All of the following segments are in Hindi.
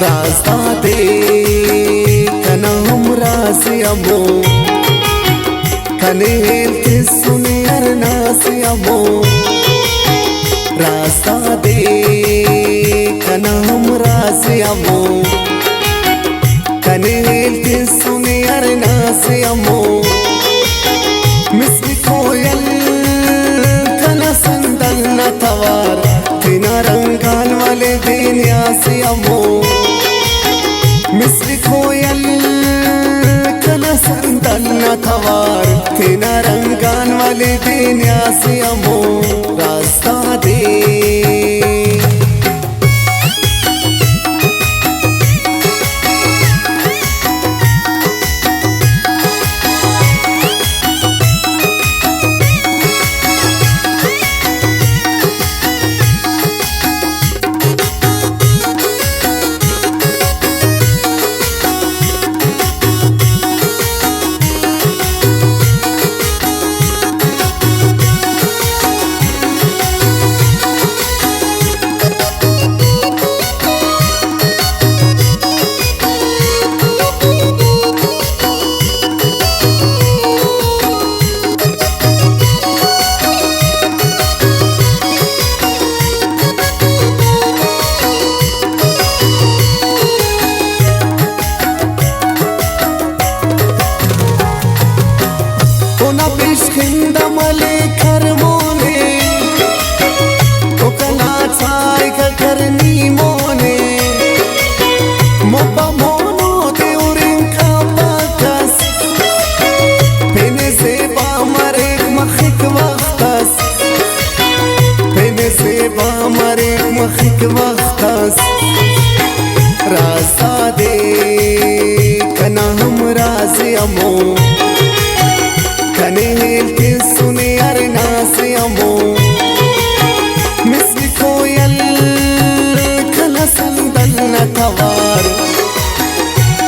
रास्ता दे कना हमरा से अमो कने हेल्ते सुने अरना से अमो रास्ता दे कना हमरा से अमो कने हेल्ते सुने अरना से अमो मिस्री कोयल कना संदल न तवार तेना रंगान वाले देनिया से अमो मिस्री कोयल कना संदल न तवार तेना रंगान वाले देनिया से अमो रास्ता दे Biskinda male karmone Okala chai ka karni mone Mopa mono te urin ka bakas Pene se ba marek makhik waqtas Pene se ba marek makhik waqtas Rasta de kana हमरा से अमो कने हेल्ते सुने अरना से अमो मिस्री कोयल कना संदल न तवार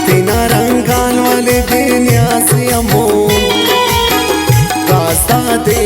तेना रंगान वाले देनिया से अमो रास्ता दे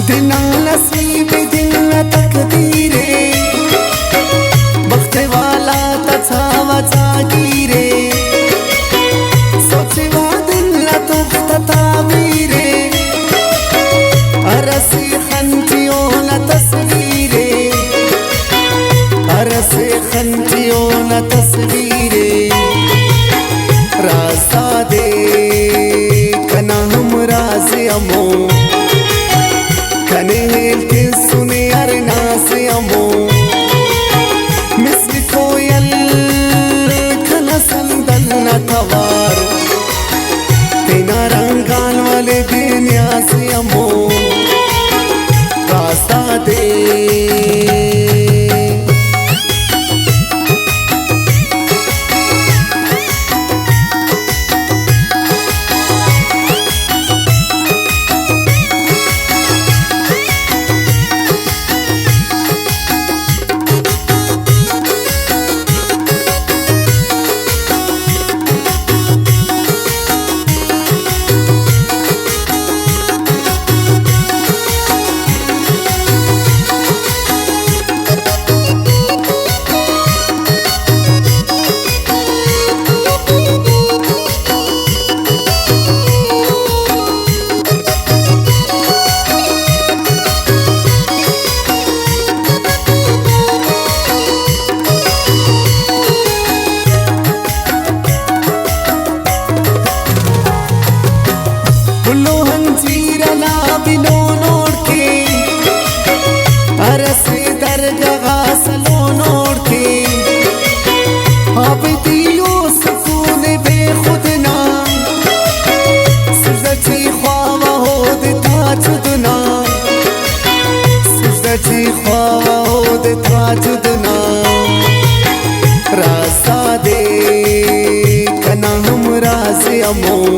दिना नसीब दिल तकदीरे बख्ते वाला तछावा जागीरे सोचेवा दिल तुख्त तावीरे अरसी खंतियों न तस्वीरे अरसी खंतियों न तस्वीरे रास्ता दे कना हमरा से अमो कने हेल्ते सुने अरना से अमो मिस्री कोयल कना संदल न तवार तेना रंगान वाले देनिया से अमो रास्ता दे अमो